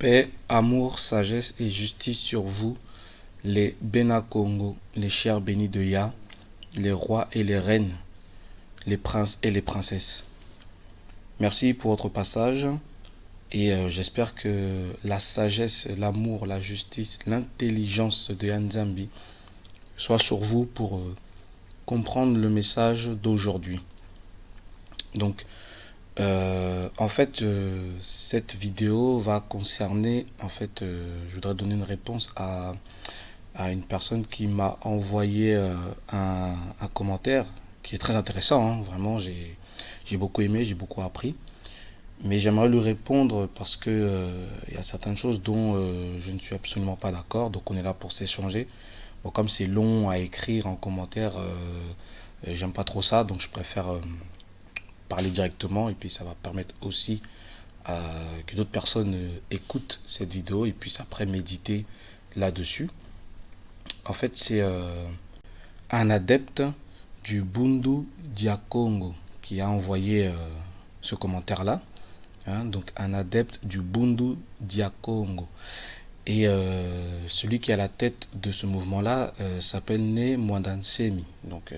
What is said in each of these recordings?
Paix, amour, sagesse et justice sur vous, les Bena Congo, les chers bénis de Yah, les rois et les reines, les princes et les princesses. Merci pour votre passage et j'espère que la sagesse, l'amour, la justice, l'intelligence de Yanzambi soit sur vous pour comprendre le message d'aujourd'hui. Donc, cette vidéo va concerner, je voudrais donner une réponse à une personne qui m'a envoyé un commentaire qui est très intéressant, hein. Vraiment, j'ai beaucoup aimé, j'ai beaucoup appris. Mais j'aimerais lui répondre parce que il y a certaines choses dont je ne suis absolument pas d'accord. Donc on est là pour s'échanger. Bon, comme c'est long à écrire en commentaire, j'aime pas trop ça, donc je préfère parler directement et puis ça va permettre aussi que d'autres personnes écoutent cette vidéo et puissent après méditer là-dessus. En fait, c'est un adepte du Bundu Dia Congo qui a envoyé ce commentaire-là. Hein, donc un adepte du Bundu Dia Congo. Et celui qui est à la tête de ce mouvement-là s'appelle Ne Mwandansemi. Donc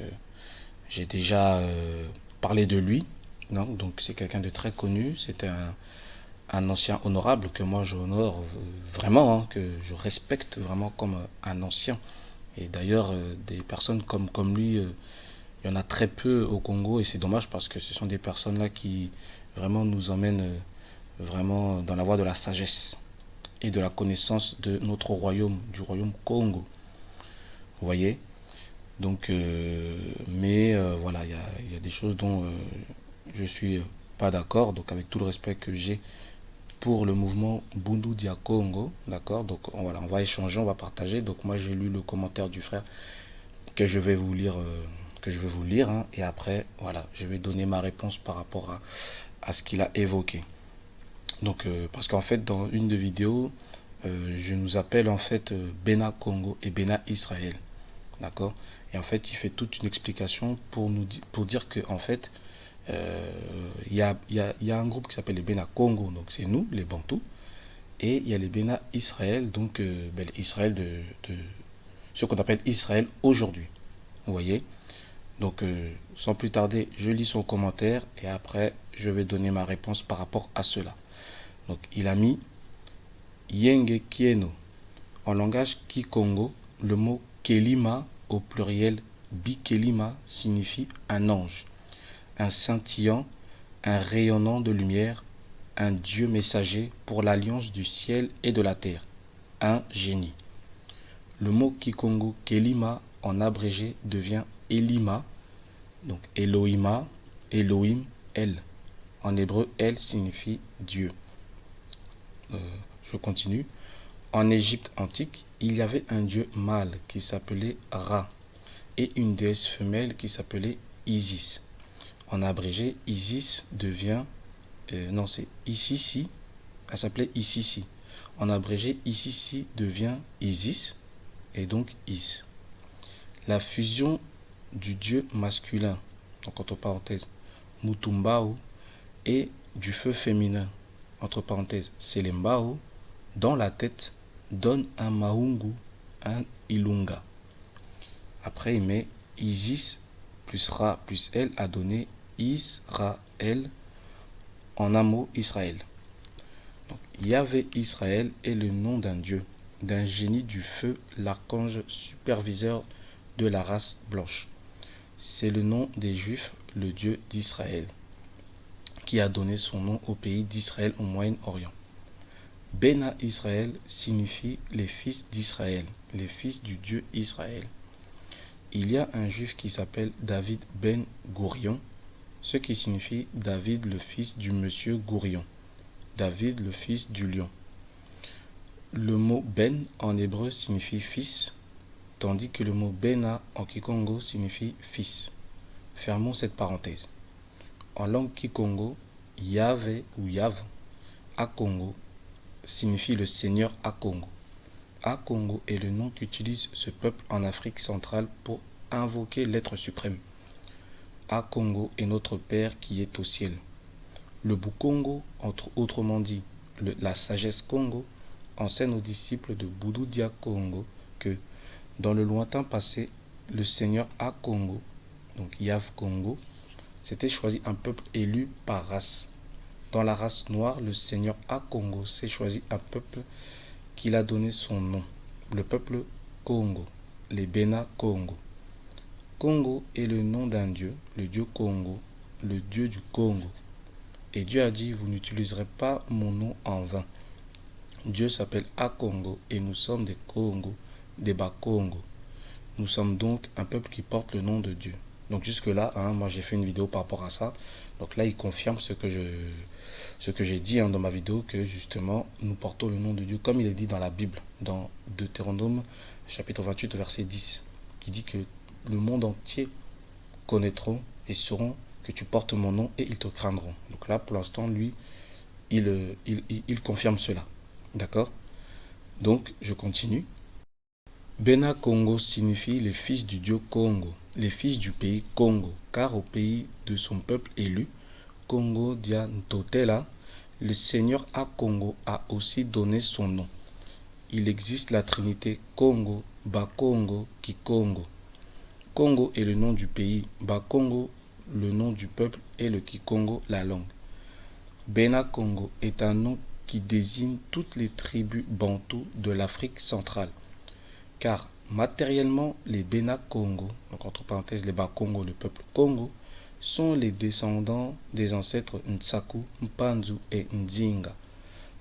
j'ai déjà parlé de lui. Non, donc c'est quelqu'un de très connu. C'est un ancien honorable que moi j'honore vraiment, hein, que je respecte vraiment comme un ancien. Et d'ailleurs, des personnes comme lui, il y en a très peu au Congo et c'est dommage parce que ce sont des personnes-là qui vraiment nous emmènent vraiment dans la voie de la sagesse et de la connaissance de notre royaume, du royaume Congo. Vous voyez? Donc, voilà, il y a des choses dont je suis pas d'accord. Donc, avec tout le respect que j'ai pour le mouvement Bundu Dia Congo, d'accord? Donc, voilà, on va échanger, on va partager. Donc, moi, j'ai lu le commentaire du frère que je vais vous lire, hein, et après, voilà, je vais donner ma réponse par rapport à ce qu'il a évoqué. Donc, parce qu'en fait, dans une des vidéos, je nous appelle en fait Bena Congo et Bena Israël, d'accord? Et en fait, il fait toute une explication pour dire que en fait, il y a un groupe qui s'appelle les Bena Congo, donc c'est nous, les Bantous, et il y a les Bena Israël, donc Israël de ce qu'on appelle Israël aujourd'hui. Vous voyez? Donc, sans plus tarder, je lis son commentaire et après, je vais donner ma réponse par rapport à cela. Donc, il a mis Yenge Kieno. En langage Kikongo, le mot Kelima au pluriel Bikelima signifie un ange, un scintillant, un rayonnant de lumière, un dieu messager pour l'alliance du ciel et de la terre, un génie. Le mot Kikongo Kelima en abrégé devient Elima, donc Elohima, Elohim, El. En hébreu, El signifie Dieu. Je continue. En Égypte antique, il y avait un dieu mâle qui s'appelait Ra et une déesse femelle qui s'appelait Isis. En abrégé, Isis devient... non, c'est Isisi. Elle s'appelait Isisi. En abrégé, Isisi devient Isis et donc Is. La fusion du dieu masculin, donc entre parenthèses, Mutumbao, et du feu féminin, entre parenthèses, Selembao, dans la tête, donne un Mahungu, un Ilunga. Après, il met Isis plus Ra plus El a donné Israël, en un mot Israël. Donc, Yahvé Israël est le nom d'un dieu, d'un génie du feu, l'archange superviseur de la race blanche. C'est le nom des Juifs, le Dieu d'Israël, qui a donné son nom au pays d'Israël au Moyen-Orient. Bena Israël signifie les fils d'Israël, les fils du Dieu Israël. Il y a un juif qui s'appelle David ben Gourion, ce qui signifie David le fils du monsieur Gourion, David le fils du lion. Le mot ben en hébreu signifie fils, tandis que le mot Bena en Kikongo signifie fils. Fermons cette parenthèse. En langue Kikongo, Yahvé ou Yav, Akongo, signifie le Seigneur Akongo. Akongo est le nom qu'utilise ce peuple en Afrique centrale pour invoquer l'être suprême. Akongo est notre Père qui est au ciel. Le Bukongo, autrement dit la sagesse Congo enseigne aux disciples de Boudou Dia Congo que dans le lointain passé, le Seigneur A Congo, donc Yav Congo, s'était choisi un peuple élu par race. Dans la race noire, le Seigneur A Congo s'est choisi un peuple qu'il a donné son nom, le peuple Congo, les Bena Congo. Congo est le nom d'un dieu, le dieu Congo, le dieu du Congo. Et Dieu a dit, vous n'utiliserez pas mon nom en vain. Dieu s'appelle Akongo et nous sommes des Congo, des Bakongo. Nous sommes donc un peuple qui porte le nom de Dieu. Donc jusque là, moi j'ai fait une vidéo par rapport à ça. Donc là il confirme ce que j'ai dit dans ma vidéo, que justement nous portons le nom de Dieu comme il est dit dans la Bible, dans Deutéronome chapitre 28 verset 10, qui dit que le monde entier connaîtront et sauront que tu portes mon nom et ils te craindront. Donc là pour l'instant lui il confirme cela. D'accord? Donc je continue. Bena Congo signifie les fils du dieu Congo, les fils du pays Congo, car au pays de son peuple élu, Congo Dia Ntotela, le Seigneur A Congo a aussi donné son nom. Il existe la trinité Congo, Bakongo, Kikongo. Congo est le nom du pays, Bakongo le nom du peuple et le Kikongo la langue. Bena Congo est un nom qui désigne toutes les tribus bantoues de l'Afrique centrale. Car matériellement, les Bena Congo, donc entre parenthèses les Bakongo, le peuple Congo, sont les descendants des ancêtres Ntsaku, Mpanzu et Ndzinga.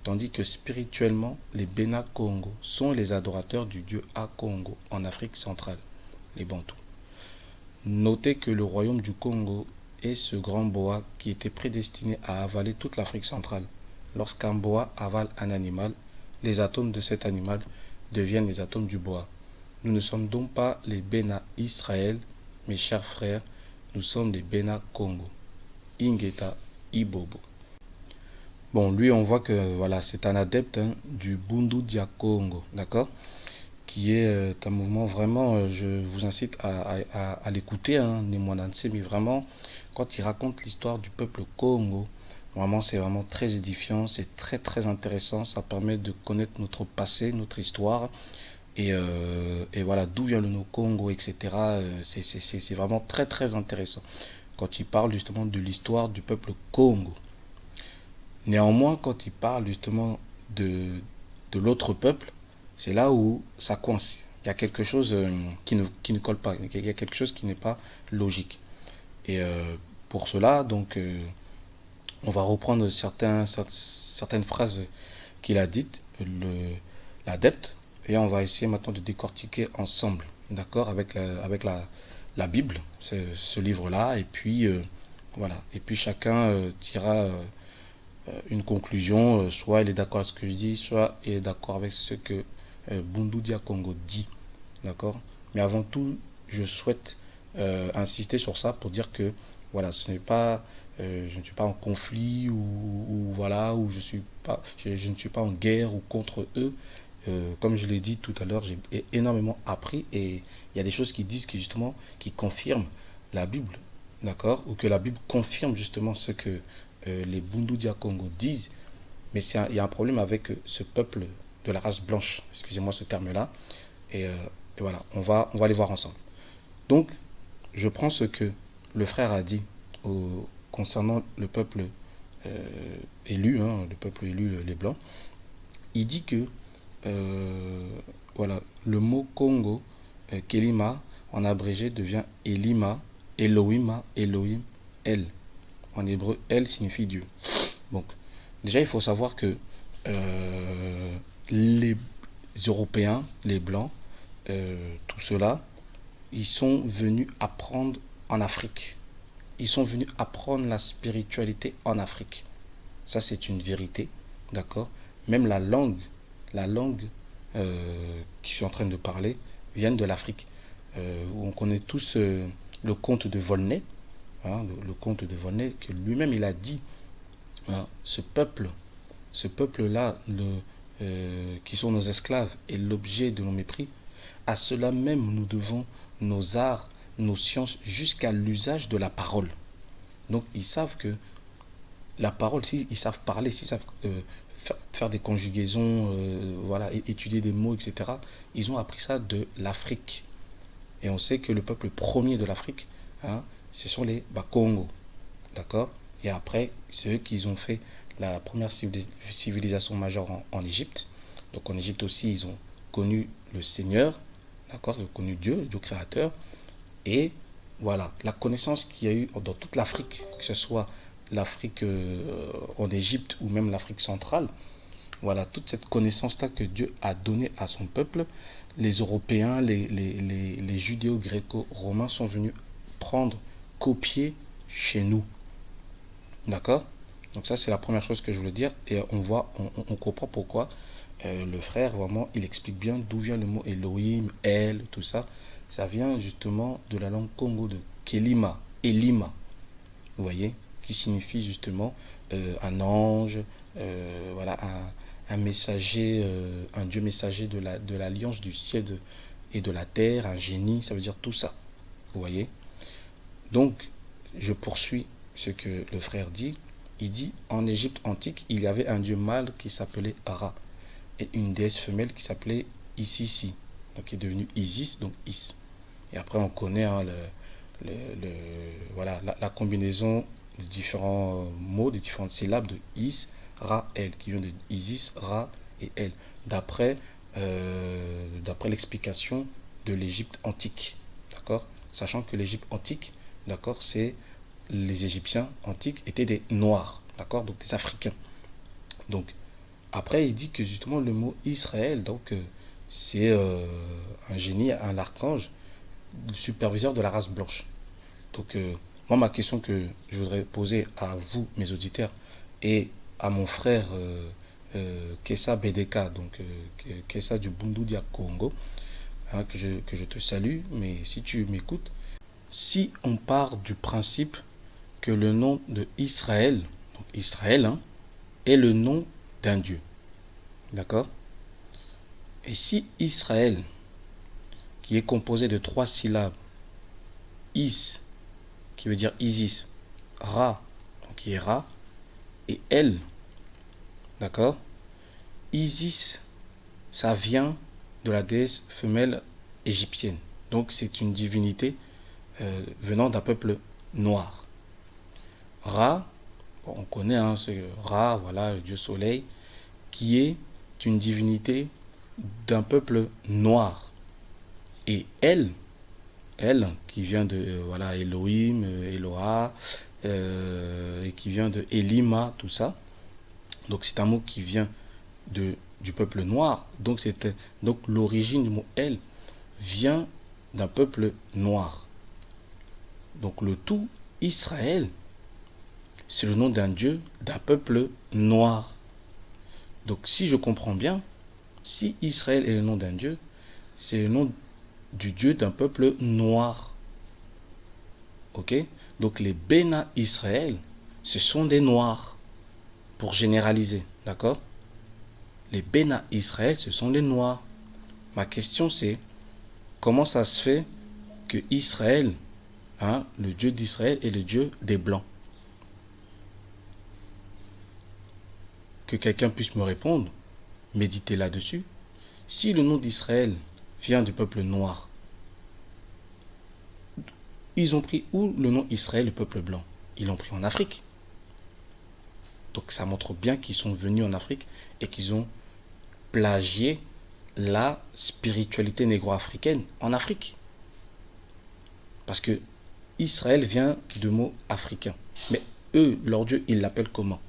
Tandis que spirituellement, les Bena Congo sont les adorateurs du dieu Akongo en Afrique centrale, les Bantous. Notez que le royaume du Congo est ce grand boa qui était prédestiné à avaler toute l'Afrique centrale. Lorsqu'un boa avale un animal, les atomes de cet animal deviennent les atomes du boa. Nous ne sommes donc pas les Bena Israël, mes chers frères, nous sommes les Bena Congo. Ingeta Ibobo. Bon, lui, on voit que voilà, c'est un adepte du Bundu Dia Congo, d'accord, qui est un mouvement vraiment, je vous incite à l'écouter, Nemwananse, mais vraiment, quand il raconte l'histoire du peuple Congo, vraiment, c'est vraiment très édifiant, c'est très très intéressant, ça permet de connaître notre passé, notre histoire, et voilà, d'où vient le nom Congo, etc. C'est vraiment très très intéressant, quand il parle justement de l'histoire du peuple Congo. Néanmoins, quand il parle justement de l'autre peuple, c'est là où ça coince. Il y a quelque chose qui ne colle pas, il y a quelque chose qui n'est pas logique. Et pour cela, donc, on va reprendre certaines phrases qu'il a dites, l'adepte, et on va essayer maintenant de décortiquer ensemble, d'accord, avec la Bible, ce livre-là, et puis voilà, et puis chacun tirera une conclusion, soit il est d'accord avec ce que je dis, soit il est d'accord avec ce que Bundu Dia Congo dit, d'accord. Mais avant tout, je souhaite insister sur ça pour dire que voilà, ce n'est pas, je ne suis pas en conflit ou voilà, ou je ne suis pas en guerre ou contre eux. Comme je l'ai dit tout à l'heure, j'ai énormément appris et il y a des choses qui disent qui confirment la Bible, d'accord, ou que la Bible confirme justement ce que les Bundu Dia Congo disent, mais il y a un problème avec ce peuple de la race blanche, excusez-moi ce terme-là, et voilà, on va les voir ensemble. Donc, je prends ce que le frère a dit concernant le peuple élu, le peuple élu, les blancs. Il dit que voilà, le mot Congo, Kelima, en abrégé devient Elima, Elohima, Elohim, El. En hébreu, El signifie Dieu. Donc, déjà, il faut savoir que les Européens, les Blancs, tout cela, ils sont venus apprendre en Afrique. Ils sont venus apprendre la spiritualité en Afrique. Ça, c'est une vérité, d'accord. Même la langue qui je suis en train de parler, vient de l'Afrique. On connaît tous le conte de Volney, le comte de Volney, que lui-même il a dit, ce peuple-là, qui sont nos esclaves et l'objet de nos mépris, à cela même nous devons nos arts, nos sciences, jusqu'à l'usage de la parole. Donc ils savent que la parole, s'ils savent parler, s'ils savent faire des conjugaisons, voilà, étudier des mots, etc. Ils ont appris ça de l'Afrique. Et on sait que le peuple premier de l'Afrique, hein, ce sont les Bakongo. D'accord. Et après, c'est eux qui ont fait la première civilisation majeure en Égypte. Donc en Égypte aussi, ils ont connu le Seigneur, d'accord, ils ont connu Dieu, le Dieu créateur. Et voilà, la connaissance qu'il y a eu dans toute l'Afrique, que ce soit l'Afrique en Égypte ou même l'Afrique centrale, voilà, toute cette connaissance-là que Dieu a donnée à son peuple, les Européens, les judéo-gréco-romains sont venus prendre, copier chez nous. D'accord. Donc ça, c'est la première chose que je voulais dire. Et on voit, on comprend pourquoi le frère, vraiment, il explique bien d'où vient le mot Elohim, El, tout ça. Ça vient justement de la langue Congo de Kelima, Elima, vous voyez, qui signifie justement un ange, voilà, un messager, un dieu messager de l'alliance du ciel et de la terre, un génie, ça veut dire tout ça, vous voyez. Donc, je poursuis ce que le frère dit. Il dit, en Égypte antique, il y avait un dieu mâle qui s'appelait Ra, et une déesse femelle qui s'appelait Isisi, donc qui est devenue Isis, donc Is. Et après, on connaît hein, voilà, la combinaison des différents mots, des différentes syllabes de Is, Ra, El, qui vient de Isis, Ra et El, d'après l'explication de l'Égypte antique. D'accord. Sachant que l'Égypte antique, d'accord, c'est les Égyptiens antiques étaient des Noirs, d'accord, donc des Africains. Donc, après, il dit que justement le mot Israël, donc, c'est un génie, un archange, le superviseur de la race blanche. Donc, moi, ma question que je voudrais poser à vous, mes auditeurs, et à mon frère Kessa BDK, donc Kessa du Bundudia Congo, hein, que je te salue, mais si tu m'écoutes, si on part du principe que le nom de Israël, donc Israël, hein, est le nom d'un dieu, d'accord. Et si Israël, qui est composé de trois syllabes, Is, qui veut dire Isis, Ra, donc qui est Ra, et El, d'accord. Isis, ça vient de la déesse femelle égyptienne. Donc c'est une divinité venant d'un peuple noir. Ra, bon, on connaît, hein, c'est Ra, voilà, le dieu soleil, qui est une divinité d'un peuple noir. Et elle, qui vient de voilà, Elohim, Eloah, et qui vient de Elima, tout ça. Donc c'est un mot qui vient du peuple noir. Donc l'origine du mot elle vient d'un peuple noir. Donc le tout Israël, c'est le nom d'un dieu d'un peuple noir. Donc si je comprends bien, si Israël est le nom d'un dieu, c'est le nom du dieu d'un peuple noir. Ok. Donc les Béna Israël, ce sont des noirs, pour généraliser, d'accord. Les Béna Israël, ce sont des noirs. Ma question c'est, comment ça se fait que Israël, hein, le dieu d'Israël est le dieu des blancs? Que quelqu'un puisse me répondre, méditer là-dessus. Si le nom d'Israël vient du peuple noir, ils ont pris où le nom Israël, le peuple blanc? Ils l'ont pris en Afrique. Donc ça montre bien qu'ils sont venus en Afrique et qu'ils ont plagié la spiritualité négro-africaine en Afrique. Parce que Israël vient de mots africains. Mais eux, leur Dieu, ils l'appellent comment?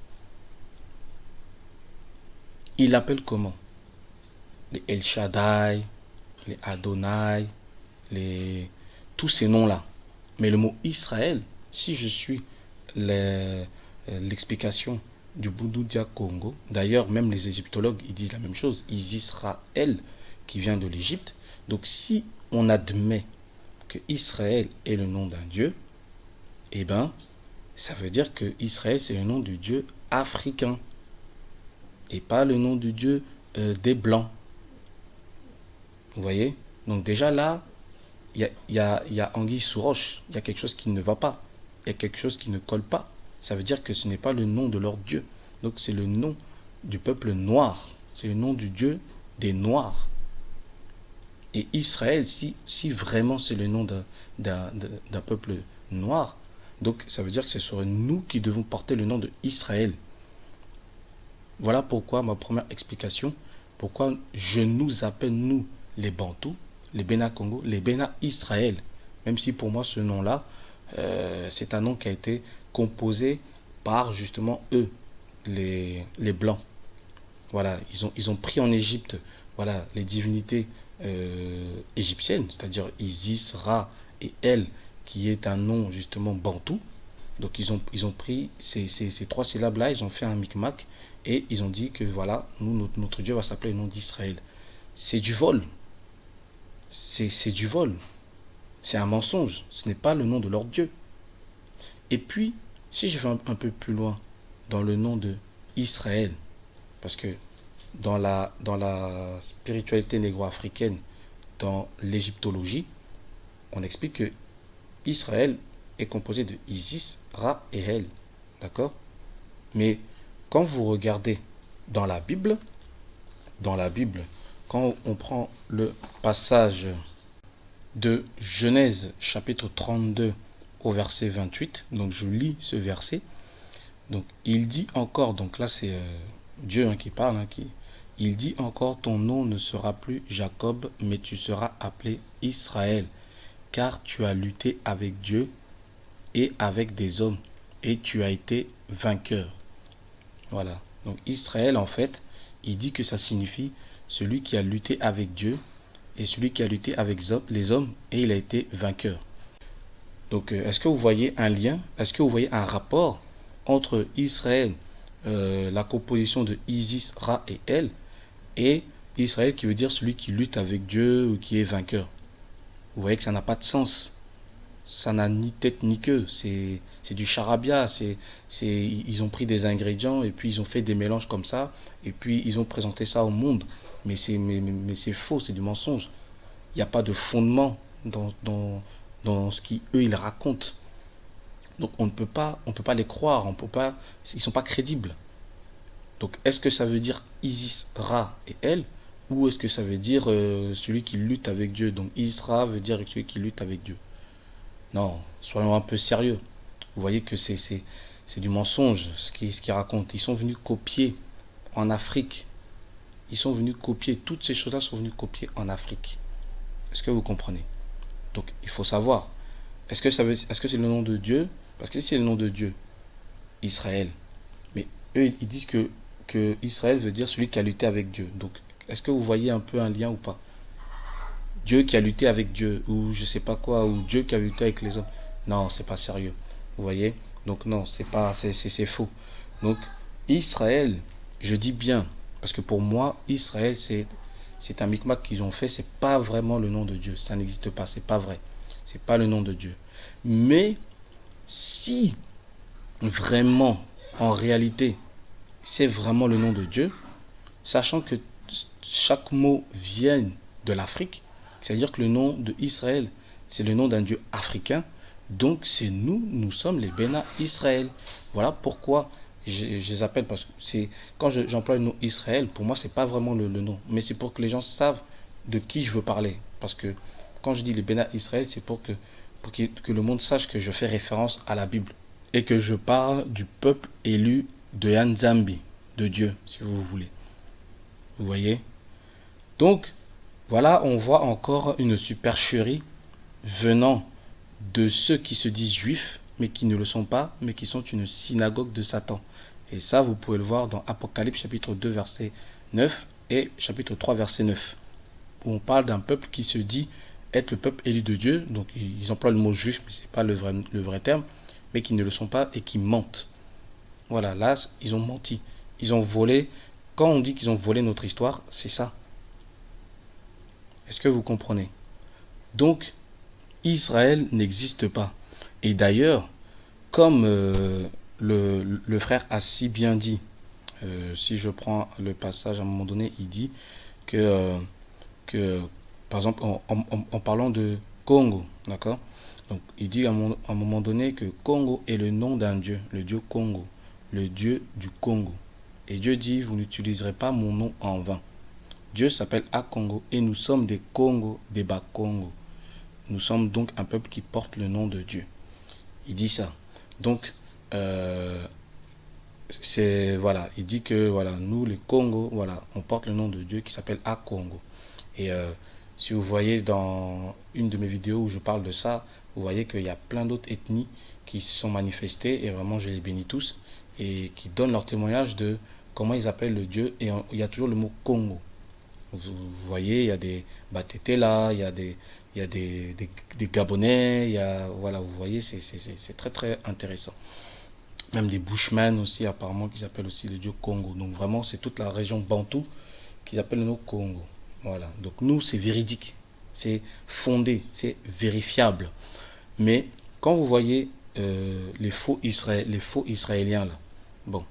Ils l'appellent comment? Les El Shaddai, les Adonai, tous ces noms-là. Mais le mot Israël, si je suis l'explication du Bouddha Congo, d'ailleurs même les égyptologues ils disent la même chose, Israël qui vient de l'Égypte. Donc si on admet que Israël est le nom d'un dieu, eh ben ça veut dire que Israël c'est le nom du dieu africain et pas le nom du dieu des blancs. Vous voyez? Donc déjà là, il y a anguille sous roche, il y a quelque chose qui ne va pas, il y a quelque chose qui ne colle pas. Ça veut dire que ce n'est pas le nom de leur Dieu. Donc c'est le nom du peuple noir. C'est le nom du Dieu des Noirs. Et Israël, si vraiment c'est le nom d'un peuple noir, donc ça veut dire que ce serait nous qui devons porter le nom de Israël. Voilà pourquoi ma première explication, pourquoi je nous appelle, nous, les Bantous, les Bénin Congo, les Bénin Israël. Même si pour moi ce nom-là, c'est un nom qui a été composé par justement eux, les Blancs. Voilà, ils ont pris en Égypte, voilà, les divinités égyptiennes, c'est-à-dire Isis, Ra et El, qui est un nom justement bantou. Donc ils ont pris ces trois syllabes-là, ils ont fait un micmac et ils ont dit que voilà, nous, notre Dieu va s'appeler le nom d'Israël. C'est du vol. C'est du vol. C'est un mensonge. Ce n'est pas le nom de leur Dieu. Et puis, si je vais un peu plus loin dans le nom de Israël, parce que dans la spiritualité négro-africaine, dans l'égyptologie, on explique que Israël est composé de Isis, Ra et El. D'accord? Mais quand vous regardez dans la Bible, quand on prend le passage de Genèse chapitre 32 au verset 28, donc je lis ce verset, donc il dit encore, donc là c'est Dieu qui parle, il dit encore: ton nom ne sera plus Jacob, mais tu seras appelé Israël, car tu as lutté avec Dieu et avec des hommes, et tu as été vainqueur. Voilà. Donc Israël, en fait, il dit que ça signifie celui qui a lutté avec Dieu et celui qui a lutté avec les hommes, et il a été vainqueur. Donc est-ce que vous voyez un lien? Est-ce que vous voyez un rapport entre Israël, la composition de Isis, Ra et El, et Israël qui veut dire celui qui lutte avec Dieu ou qui est vainqueur? Vous voyez que ça n'a pas de sens. Ça n'a ni tête ni queue. C'est du charabia. Ils ont pris des ingrédients et puis ils ont fait des mélanges comme ça. Et puis ils ont présenté ça au monde. Mais c'est faux, c'est du mensonge. Il n'y a pas de fondement dans ce qu'eux ils racontent. Donc on ne peut pas les croire. Ils ne sont pas crédibles. Donc est-ce que ça veut dire Isis, Ra et El, ou est-ce que ça veut dire celui qui lutte avec Dieu? Donc Isra veut dire celui qui lutte avec Dieu. Non, soyons un peu sérieux. Vous voyez que c'est du mensonge ce qu'ils racontent. Ils sont venus copier en Afrique. Ils sont venus copier. Toutes ces choses-là sont venues copier en Afrique. Est-ce que vous comprenez? Donc il faut savoir. Est-ce que c'est le nom de Dieu? Parce que si c'est le nom de Dieu, Israël. Mais eux, ils disent que Israël veut dire celui qui a lutté avec Dieu. Donc est-ce que vous voyez un peu un lien ou pas? Dieu qui a lutté avec Dieu, ou je sais pas quoi, ou Dieu qui a lutté avec les hommes. Non, c'est pas sérieux. Vous voyez? Donc non, c'est faux. Donc Israël, je dis bien, parce que pour moi, Israël, c'est un micmac qu'ils ont fait, c'est pas vraiment le nom de Dieu. Ça n'existe pas, c'est pas vrai. C'est pas le nom de Dieu. Mais si vraiment, en réalité, c'est vraiment le nom de Dieu, sachant que chaque mot vient de l'Afrique, c'est-à-dire que le nom de Israël, c'est le nom d'un Dieu africain, donc c'est nous sommes les Bénin Israël. Voilà pourquoi je les appelle, parce que quand j'emploie le nom Israël, pour moi c'est pas vraiment le nom, mais c'est pour que les gens savent de qui je veux parler. Parce que quand je dis les Bénin Israël, c'est pour que le monde sache que je fais référence à la Bible et que je parle du peuple élu de Yanzambi, de Dieu, si vous voulez. Vous voyez? Donc, voilà, on voit encore une supercherie venant de ceux qui se disent juifs, mais qui ne le sont pas, mais qui sont une synagogue de Satan. Et ça, vous pouvez le voir dans Apocalypse chapitre 2, verset 9 et chapitre 3, verset 9, où on parle d'un peuple qui se dit être le peuple élu de Dieu. Donc, ils emploient le mot juif, mais ce n'est pas le vrai terme, mais qui ne le sont pas et qui mentent. Voilà, là, ils ont menti. Ils ont volé. Quand on dit qu'ils ont volé notre histoire, c'est ça. Est-ce que vous comprenez? Donc, Israël n'existe pas. Et d'ailleurs, comme le frère a si bien dit, si je prends le passage à un moment donné, il dit que par exemple, en parlant de Congo, d'accord? Donc, il dit à un moment donné que Congo est le nom d'un dieu, le dieu Congo, le dieu du Congo. Et Dieu dit, vous n'utiliserez pas mon nom en vain. Dieu s'appelle Akongo et nous sommes des Congo, des Bakongo. Nous sommes donc un peuple qui porte le nom de Dieu. Il dit ça. Donc, voilà, il dit que voilà, nous les Congo, voilà, on porte le nom de Dieu qui s'appelle Akongo. Et si vous voyez dans une de mes vidéos où je parle de ça, vous voyez qu'il y a plein d'autres ethnies qui se sont manifestées et vraiment je les bénis tous et qui donnent leur témoignage de comment ils appellent le Dieu et il y a toujours le mot Congo. Vous voyez, il y a des Batetela, il y a des Gabonais, il y a, voilà, vous voyez, c'est très très intéressant. Même des Bushmen aussi, apparemment, qui s'appellent aussi le dieu Congo. Donc vraiment, c'est toute la région Bantou qu'ils appellent le Congo. Voilà. Donc nous, c'est véridique, c'est fondé, c'est vérifiable. Mais quand vous voyez les faux Israéliens là, bon,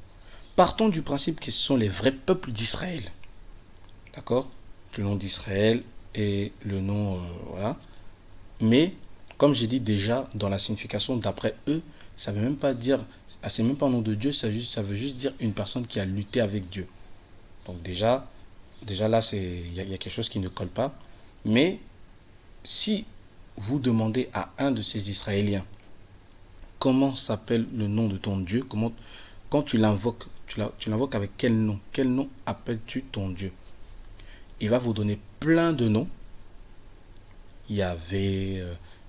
partons du principe que ce sont les vrais peuples d'Israël. D'accord? Le nom d'Israël et le nom, voilà. Mais, comme j'ai dit déjà, dans la signification d'après eux, ça ne veut même pas dire, c'est même pas un nom de Dieu, ça veut juste dire une personne qui a lutté avec Dieu. Donc déjà là, il y a quelque chose qui ne colle pas. Mais, si vous demandez à un de ces Israéliens, comment s'appelle le nom de ton Dieu, quand tu l'invoques, tu l'invoques avec quel nom? Quel nom appelles-tu ton Dieu? Il va vous donner plein de noms. Yahvé,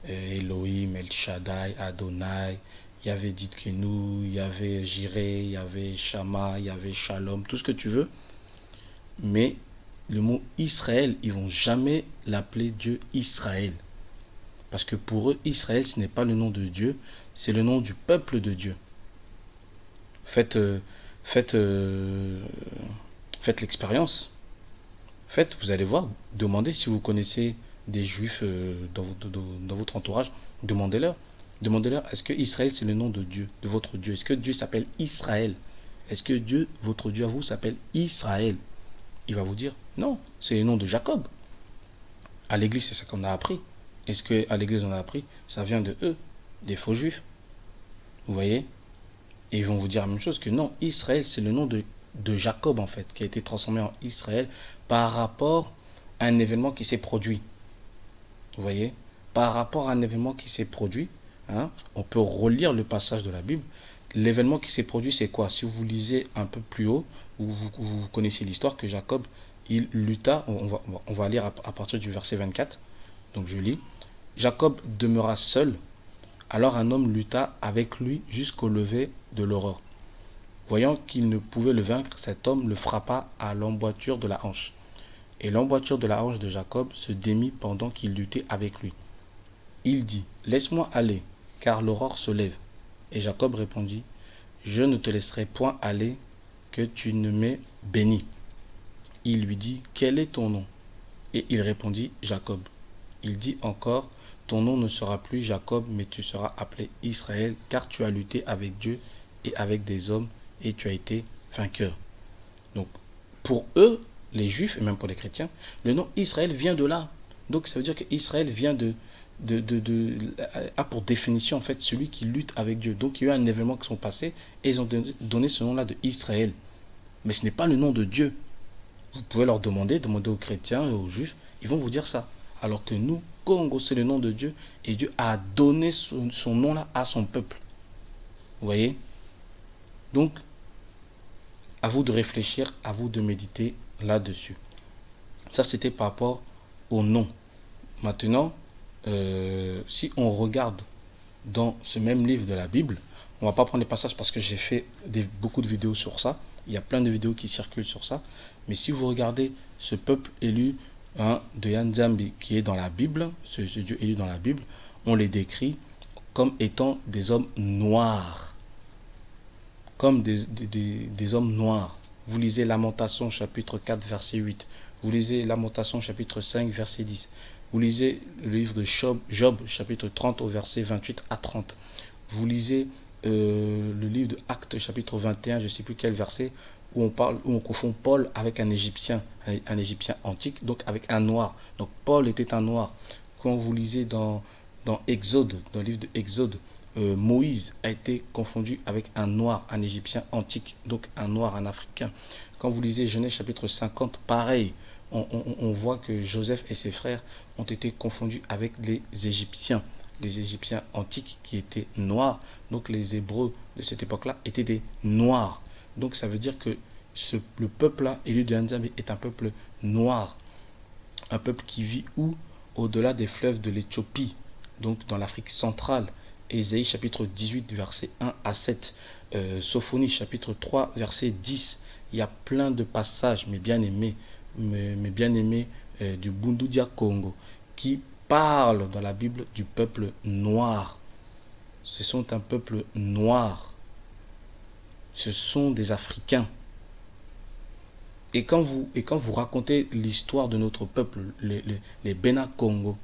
Elohim, El Shaddai, Adonai, Yahvé Ditkenu, Yahvé Jireh, Yahvé Shama, Yahvé Shalom, tout ce que tu veux. Mais le mot Israël, ils vont jamais l'appeler Dieu Israël. Parce que pour eux, Israël, ce n'est pas le nom de Dieu, c'est le nom du peuple de Dieu. Faites l'expérience. Vous allez voir, demandez si vous connaissez des juifs dans votre entourage, demandez-leur. Demandez-leur, est-ce que Israël c'est le nom de Dieu, de votre Dieu? Est-ce que Dieu s'appelle Israël? Est-ce que Dieu, votre Dieu à vous, s'appelle Israël? Il va vous dire, non, c'est le nom de Jacob. À l'église, c'est ça qu'on a appris. Est-ce qu'à l'église on a appris? Ça vient de eux, des faux juifs. Vous voyez? Et ils vont vous dire la même chose, que non, Israël c'est le nom de Jacob en fait, qui a été transformé en Israël par rapport à un événement qui s'est produit. Vous voyez? Par rapport à un événement qui s'est produit, hein, on peut relire le passage de la Bible. L'événement qui s'est produit, c'est quoi? Si vous lisez un peu plus haut, vous connaissez l'histoire que Jacob, il lutta, on va lire à partir du verset 24. Donc je lis. Jacob demeura seul, alors un homme lutta avec lui jusqu'au lever de l'aurore. Voyant qu'il ne pouvait le vaincre, cet homme le frappa à l'emboîture de la hanche. Et l'emboîture de la hanche de Jacob se démit pendant qu'il luttait avec lui. Il dit, laisse-moi aller, car l'aurore se lève. Et Jacob répondit, je ne te laisserai point aller, que tu ne m'aies béni. Il lui dit, quel est ton nom? Et il répondit, Jacob. Il dit encore, ton nom ne sera plus Jacob, mais tu seras appelé Israël, car tu as lutté avec Dieu et avec des hommes, et tu as été vainqueur. Donc, pour eux, les juifs, et même pour les chrétiens, le nom Israël vient de là. Donc, ça veut dire qu'Israël vient a pour définition, en fait, celui qui lutte avec Dieu. Donc, il y a eu un événement qui sont passés, et ils ont donné ce nom-là de Israël. Mais ce n'est pas le nom de Dieu. Vous pouvez leur demander aux chrétiens et aux juifs, ils vont vous dire ça. Alors que nous, Congo, c'est le nom de Dieu, et Dieu a donné son nom-là à son peuple. Vous voyez? Donc, à vous de réfléchir, à vous de méditer là-dessus. Ça, c'était par rapport au nom. Maintenant, si on regarde dans ce même livre de la Bible, on ne va pas prendre les passages parce que j'ai fait beaucoup de vidéos sur ça. Il y a plein de vidéos qui circulent sur ça. Mais si vous regardez ce peuple élu, hein, de Yanzambi qui est dans la Bible, ce Dieu élu dans la Bible, on les décrit comme étant des hommes noirs. Comme des hommes noirs. Vous lisez Lamentation chapitre 4 verset 8. Vous lisez Lamentation chapitre 5 verset 10. Vous lisez le livre de Job chapitre 30 au verset 28 à 30. Vous lisez le livre de Actes chapitre 21, je ne sais plus quel verset, où on confond Paul avec un Égyptien antique, donc avec un noir. Donc Paul était un noir. Quand vous lisez dans Exode, dans le livre de Exode, Moïse a été confondu avec un noir, un Égyptien antique, donc un noir, un Africain. Quand vous lisez Genèse chapitre 50, pareil, on voit que Joseph et ses frères ont été confondus avec les Égyptiens antiques qui étaient noirs. Donc les Hébreux de cette époque-là étaient des noirs. Donc ça veut dire que le peuple-là, élu de Nzambi, est un peuple noir. Un peuple qui vit où? Au-delà des fleuves de l'Éthiopie, donc dans l'Afrique centrale. Ésaïe chapitre 18, verset 1 à 7. Sophonie chapitre 3, verset 10. Il y a plein de passages, mes bien-aimés, du Bundudia Congo, qui parlent dans la Bible du peuple noir. Ce sont un peuple noir. Ce sont des Africains. Et quand vous racontez l'histoire de notre peuple, les Bena Congo,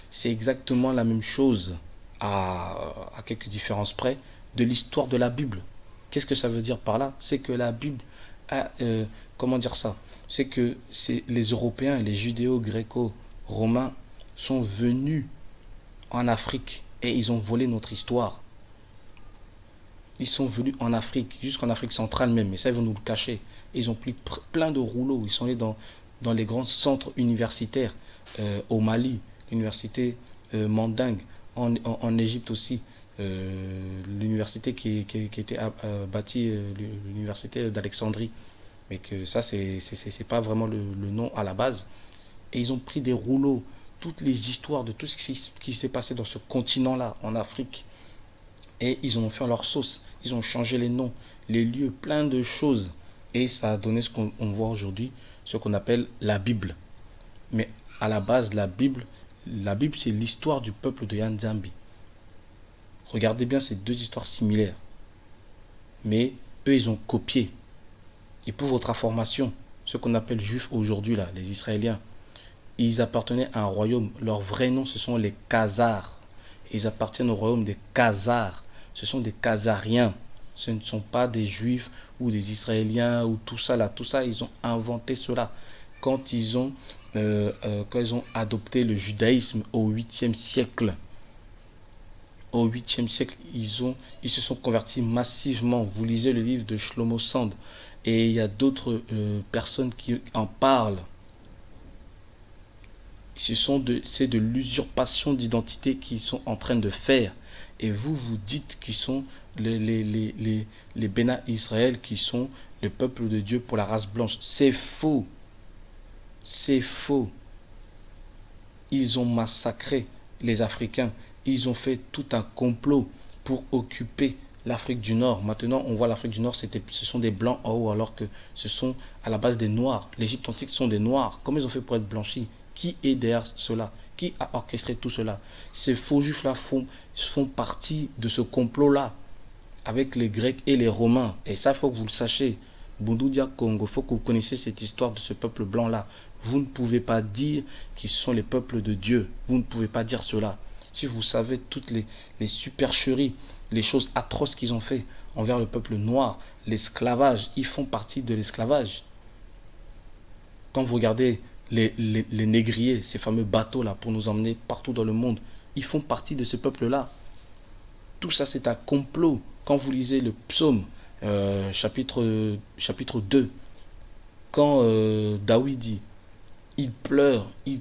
c'est exactement la même chose, à quelques différences près, de l'histoire de la Bible. Qu'est-ce que ça veut dire par là? C'est que la Bible a, comment dire ça? C'est que les Européens, les judéo-gréco-romains sont venus en Afrique et ils ont volé notre histoire. Ils sont venus en Afrique, jusqu'en Afrique centrale même, mais ça ils vont nous le cacher. Ils ont pris plein de rouleaux, ils sont allés dans les grands centres universitaires, au Mali, l'université Mandingue, en Égypte aussi, l'université qui a été bâtie, l'université d'Alexandrie. Mais que ça, c'est pas vraiment le nom à la base. Et ils ont pris des rouleaux, toutes les histoires de tout ce qui s'est passé dans ce continent-là, en Afrique. Et ils en ont fait leur sauce. Ils ont changé les noms, les lieux, plein de choses. Et ça a donné ce qu'on voit aujourd'hui, ce qu'on appelle la Bible. Mais à la base, la Bible c'est l'histoire du peuple de Nzambi. Regardez bien ces deux histoires similaires. Mais eux, ils ont copié. Et pour votre information, ce qu'on appelle juifs aujourd'hui, là, les Israéliens, ils appartenaient à un royaume. Leur vrai nom, ce sont les Khazars. Ils appartiennent au royaume des Khazars. Ce sont des Khazariens. Ce ne sont pas des Juifs ou des Israéliens ou tout ça là. Tout ça, ils ont inventé cela quand ils ont adopté le judaïsme au 8e siècle. Au 8e siècle, ils se sont convertis massivement. Vous lisez le livre de Shlomo Sand et il y a d'autres personnes qui en parlent. C'est de l'usurpation d'identité qu'ils sont en train de faire. Et vous dites qu'ils sont les Bénin Israël, qui sont le peuple de Dieu pour la race blanche. C'est faux. C'est faux. Ils ont massacré les Africains. Ils ont fait tout un complot pour occuper l'Afrique du Nord. Maintenant, on voit l'Afrique du Nord, ce sont des blancs en haut, alors que ce sont à la base des noirs. L'Égypte antique sont des noirs. Comment ils ont fait pour être blanchis? Qui est derrière cela? Qui a orchestré tout cela? Ces faux juifs-là font partie de ce complot-là avec les Grecs et les Romains. Et ça, il faut que vous le sachiez. Bundudia Congo, il faut que vous connaissiez cette histoire de ce peuple blanc-là. Vous ne pouvez pas dire qu'ils sont les peuples de Dieu. Vous ne pouvez pas dire cela. Si vous savez toutes les supercheries, les choses atroces qu'ils ont fait envers le peuple noir, l'esclavage, ils font partie de l'esclavage. Quand vous regardez les négriers, ces fameux bateaux-là pour nous emmener partout dans le monde, ils font partie de ce peuple-là. Tout ça, c'est un complot. Quand vous lisez le psaume, chapitre 2, quand Daoud dit, il pleure, il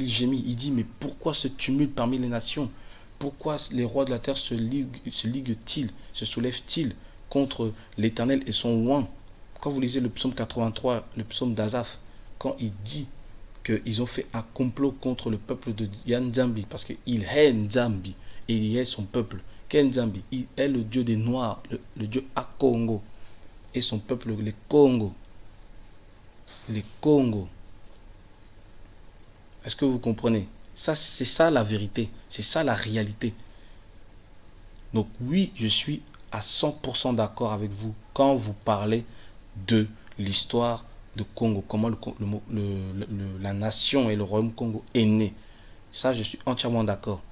gémit, il dit, mais pourquoi ce tumulte parmi les nations? Pourquoi les rois de la terre se liguent-ils, se soulèvent-ils contre l'Éternel et son oint? Quand vous lisez le psaume 83, le psaume d'Azaph, quand il dit qu'ils ont fait un complot contre le peuple de Nzambi, parce qu'il hait Nzambi et il hait son peuple. Quel Nzambi? Il est le Dieu des Noirs, le Dieu à Congo, et son peuple, les Congos. Les Congos. Est-ce que vous comprenez? Ça, c'est ça la vérité, c'est ça la réalité. Donc oui, je suis à 100% d'accord avec vous quand vous parlez de l'histoire de Congo, comment la nation et le royaume Congo est né. Ça, je suis entièrement d'accord.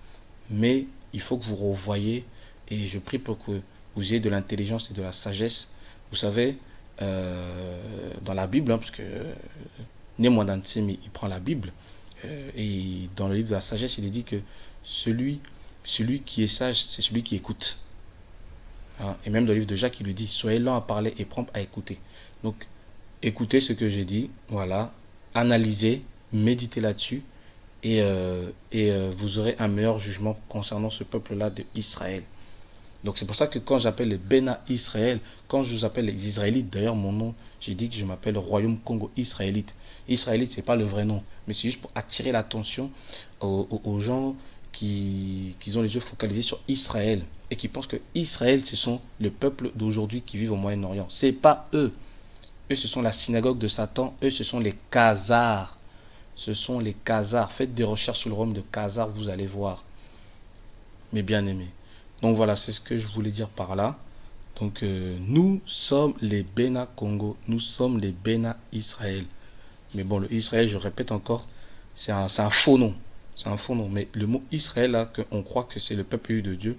Mais il faut que vous revoyez, et je prie pour que vous ayez de l'intelligence et de la sagesse. Vous savez, dans la Bible, parce que Némoidantsemi, il prend la Bible, et dans le livre de la sagesse, il est dit que celui Celui qui est sage, c'est celui qui écoute. Hein. Et même dans le livre de Jacques, il lui dit, soyez lent à parler et prompt à écouter. Donc, écoutez ce que j'ai dit, voilà, analysez, méditez là-dessus, et vous aurez un meilleur jugement concernant ce peuple-là de Israël. Donc c'est pour ça que quand j'appelle les Bénin Israël, quand je vous appelle les Israélites, d'ailleurs mon nom, j'ai dit que je m'appelle Royaume Congo Israélite. Israélite, c'est pas le vrai nom, mais c'est juste pour attirer l'attention aux gens qui ont les yeux focalisés sur Israël et qui pensent que Israël, ce sont le peuple d'aujourd'hui qui vivent au Moyen-Orient. C'est pas eux. Eux, ce sont la synagogue de Satan. Eux, ce sont les Khazars. Ce sont les Khazars. Faites des recherches sur le royaume de Khazars, vous allez voir. Mes bien-aimés. Donc voilà, c'est ce que je voulais dire par là. Donc nous sommes les Bénin Congo, nous sommes les Bénin Israël. Mais bon, le Israël, je répète encore, c'est un faux nom. C'est un faux nom. Mais le mot Israël, là, on croit que c'est le peuple élu de Dieu.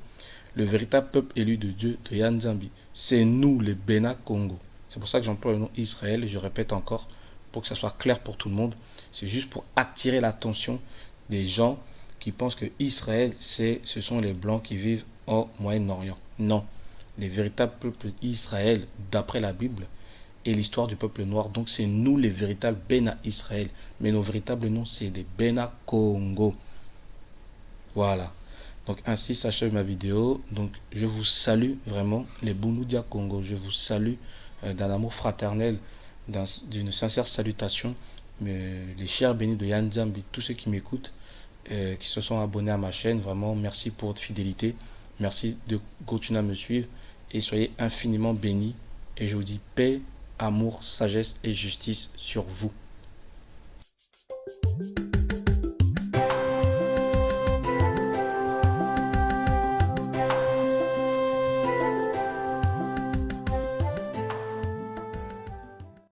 Le véritable peuple élu de Dieu, de Yanzambi, c'est nous, les Bénin Congo. C'est pour ça que j'emploie le nom Israël, et je répète encore, pour que ça soit clair pour tout le monde. C'est juste pour attirer l'attention des gens qui pensent que Israël, ce sont les Blancs qui vivent au Moyen-Orient. Non. Les véritables peuples d'Israël, d'après la Bible, et l'histoire du peuple noir. Donc c'est nous les véritables Bénin Israël. Mais nos véritables noms, c'est les Bénin Congo. Voilà. Donc ainsi s'achève ma vidéo. Donc je vous salue vraiment les Bunoudia Congo. Je vous salue d'un amour fraternel, d'une sincère salutation. Les chers bénis de Yann Zambi, tous ceux qui m'écoutent, qui se sont abonnés à ma chaîne, vraiment merci pour votre fidélité. Merci de continuer à me suivre et soyez infiniment bénis. Et je vous dis paix, amour, sagesse et justice sur vous.